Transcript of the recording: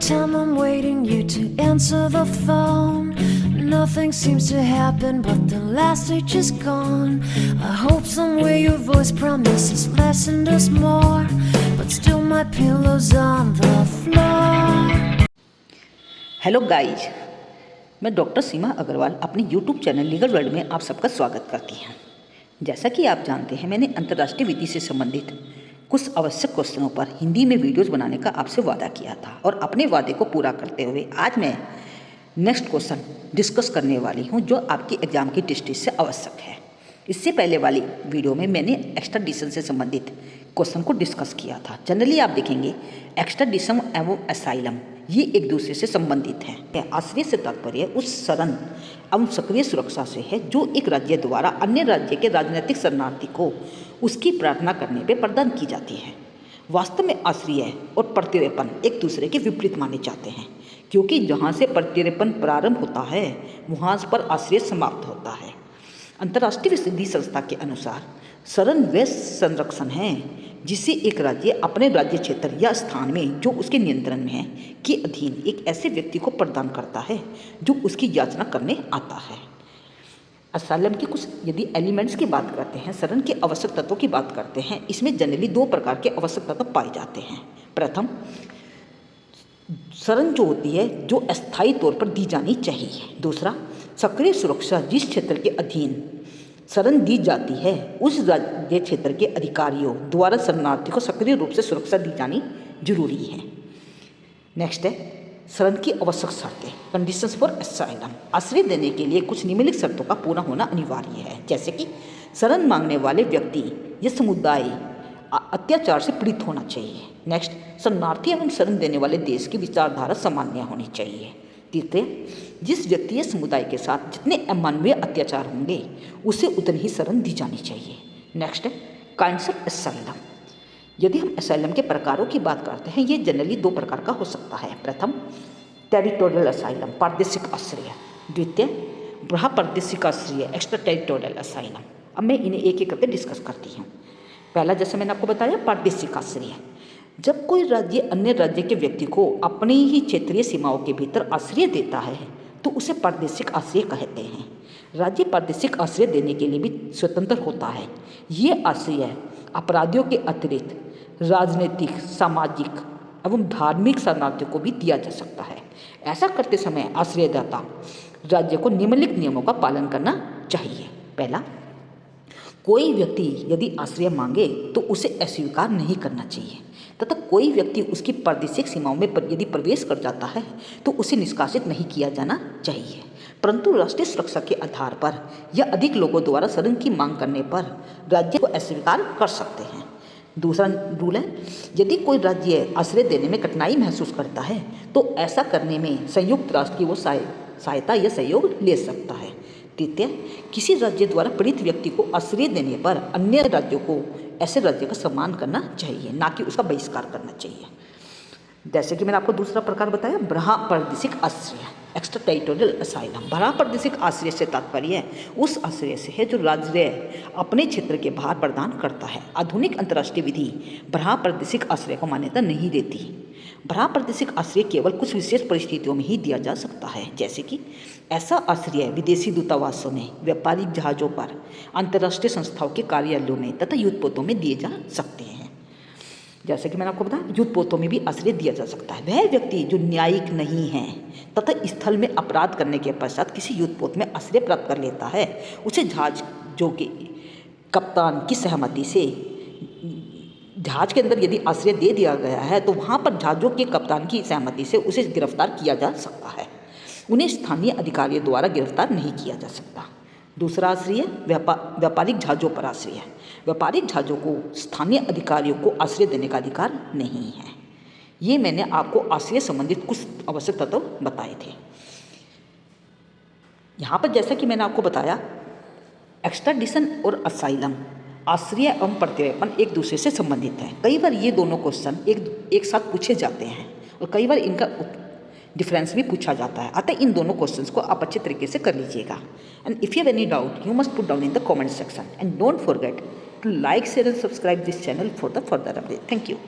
time I'm waiting you to answer the phone. Nothing seems to happen, but the last stage is gone. I hope somewhere your voice promises less and us more, but still my pillow's on the floor. Hello guys, मैं doctor सीमा अग्रवाल अपने YouTube channel legal world में आप सबका स्वागत करती हूँ। जैसा कि आप जानते हैं, मैंने अंतर्राष्ट्रीय विधि से संबंधित कुछ आवश्यक क्वेश्चनों पर हिंदी में वीडियोस बनाने का आपसे वादा किया था और अपने वादे को पूरा करते हुए आज मैं नेक्स्ट क्वेश्चन डिस्कस करने वाली हूँ जो आपकी एग्जाम की दृष्टि से आवश्यक है। इससे पहले वाली वीडियो में मैंने एक्स्ट्राडिशन से संबंधित क्वेश्चन को डिस्कस किया था। जनरली आप देखेंगे एक्स्ट्राडिशन एवं असाइलम ये एक दूसरे से संबंधित हैं। आश्रय से तात्पर्य उस शरण एवं सक्रिय सुरक्षा से है जो एक राज्य द्वारा अन्य राज्य के राजनीतिक शरणार्थी को उसकी प्रार्थना करने पर प्रदान की जाती है। वास्तव में आश्रय और प्रत्यर्पण एक दूसरे के विपरीत माने जाते हैं, क्योंकि जहाँ से प्रत्यर्पण प्रारंभ होता है वहाँ पर आश्रय समाप्त होता है। अंतर्राष्ट्रीय विधि संस्था के अनुसार शरण व संरक्षण है जिसे एक राज्य अपने राज्य क्षेत्र या स्थान में जो उसके नियंत्रण में है के अधीन एक ऐसे व्यक्ति को प्रदान करता है जो उसकी याचना करने आता है। असाइलम के कुछ यदि एलिमेंट्स की बात करते हैं, शरण के आवश्यक तत्वों की बात करते हैं, इसमें जनरली दो प्रकार के आवश्यक तत्व पाए जाते हैं। प्रथम, शरण जो होती है जो अस्थायी तौर पर दी जानी चाहिए। दूसरा, सक्रिय सुरक्षा, जिस क्षेत्र के अधीन शरण दी जाती है उस राज्य क्षेत्र के अधिकारियों द्वारा शरणार्थी को सक्रिय रूप से सुरक्षा दी जानी जरूरी है। नेक्स्ट है शरण की आवश्यक शर्तें, कंडीशंस फॉर असाइलम। आश्रय देने के लिए कुछ निम्नलिखित शर्तों का पूरा होना अनिवार्य है, जैसे कि शरण मांगने वाले व्यक्ति या समुदाय अत्याचार से पीड़ित होना चाहिए। नेक्स्ट, शरणार्थी एवं शरण देने वाले देश की विचारधारा सामान्य होनी चाहिए। तीसरे, जिस व्यक्ति या समुदाय के साथ जितने अमानवीय अत्याचार होंगे उसे उतनी ही शरण दी जानी चाहिए। नेक्स्ट है काइंड्स ऑफ असाइलम। यदि हम असाइलम के प्रकारों की बात करते हैं, ये जनरली दो प्रकार का हो सकता है। प्रथम, टेरिटोरियल असाइलम, प्रादेशिक आश्रय। द्वितीय, बाह्य प्रादेशिक आश्रय, एक्स्ट्रा टेरिटोरियल असाइलम। अब मैं इन्हें एक एक करके डिस्कस करती हूँ। पहला, जैसे मैंने आपको बताया, प्रादेशिक आश्रय। जब कोई राज्य अन्य राज्य के व्यक्ति को अपनी ही क्षेत्रीय सीमाओं के भीतर आश्रय देता है तो उसे प्रादेशिक आश्रय कहते हैं। राज्य प्रादेशिक आश्रय देने के लिए भी स्वतंत्र होता है। ये आश्रय अपराधियों के अतिरिक्त राजनीतिक, सामाजिक एवं धार्मिक शरणार्थियों को भी दिया जा सकता है। ऐसा करते समय आश्रयदाता राज्य को निम्नलिखित नियमों का पालन करना चाहिए। पहला, कोई व्यक्ति यदि आश्रय मांगे तो उसे अस्वीकार नहीं करना चाहिए तथा कोई व्यक्ति उसकी प्रादेशिक सीमाओं में यदि प्रवेश कर जाता है तो उसे निष्कासित नहीं किया जाना चाहिए, परंतु राष्ट्रीय सुरक्षा के आधार पर या अधिक लोगों द्वारा शरण की मांग करने पर राज्य को अस्वीकार कर सकते हैं। दूसरा रूल है, यदि कोई राज्य आश्रय देने में कठिनाई महसूस करता है तो ऐसा करने में संयुक्त राष्ट्र की वो सहायता या सहयोग ले सकता है। तृतीय, किसी राज्य द्वारा पीड़ित व्यक्ति को आश्रय देने पर अन्य राज्यों को ऐसे राज्य का सम्मान करना चाहिए, ना कि उसका बहिष्कार करना चाहिए। जैसे कि मैंने आपको दूसरा प्रकार बताया, बाह्य प्रादेशिक आश्रय, एक्स्ट्रा टेरिटोरियल असाइलम। बाह्य प्रादेशिक आश्रय से तात्पर्य उस आश्रय से है जो राज्य अपने क्षेत्र के बाहर प्रदान करता है। आधुनिक अंतर्राष्ट्रीय विधि बाह्य प्रादेशिक आश्रय को मान्यता नहीं देती। बाह्य प्रादेशिक आश्रय केवल कुछ विशेष परिस्थितियों में ही दिया जा सकता है, जैसे कि ऐसा आश्रय विदेशी दूतावासों में, व्यापारिक जहाज़ों पर, अंतर्राष्ट्रीय संस्थाओं के कार्यालयों में तथा युद्धपोतों में दिए जा सकते हैं। जैसे कि मैंने आपको बताया, युद्धपोतों में भी आश्रय दिया जा सकता है। वह व्यक्ति जो न्यायिक नहीं है तथा स्थल में अपराध करने के पश्चात किसी युद्धपोत में आश्रय प्राप्त कर लेता है, उसे जहाज जो कि कप्तान की सहमति से जहाज के अंदर यदि आश्रय दे दिया गया है तो वहाँ पर जहाज़ों के कप्तान की सहमति से उसे गिरफ्तार किया जा सकता है। उन्हें स्थानीय अधिकारियों द्वारा गिरफ्तार नहीं किया जा सकता। दूसरा आश्रय व्यापारिक जहाज़ों पर आश्रय। व्यापारिक जहाज़ों को स्थानीय अधिकारियों को आश्रय देने का अधिकार नहीं है। ये मैंने आपको आश्रय संबंधित कुछ आवश्यक तत्व बताए थे। यहाँ पर जैसा कि मैंने आपको बताया, एक्स्ट्राडिशन और असाइलम, आश्रय एवं प्रत्यर्पण एक दूसरे से संबंधित हैं। कई बार ये दोनों क्वेश्चन एक साथ पूछे जाते हैं और कई बार इनका डिफरेंस भी पूछा जाता है। अतः इन दोनों क्वेश्चंस को आप अच्छे तरीके से कर लीजिएगा। And if you have any doubt you must put down in the comment section and don't forget to like, share and subscribe this channel for the further update. Thank you.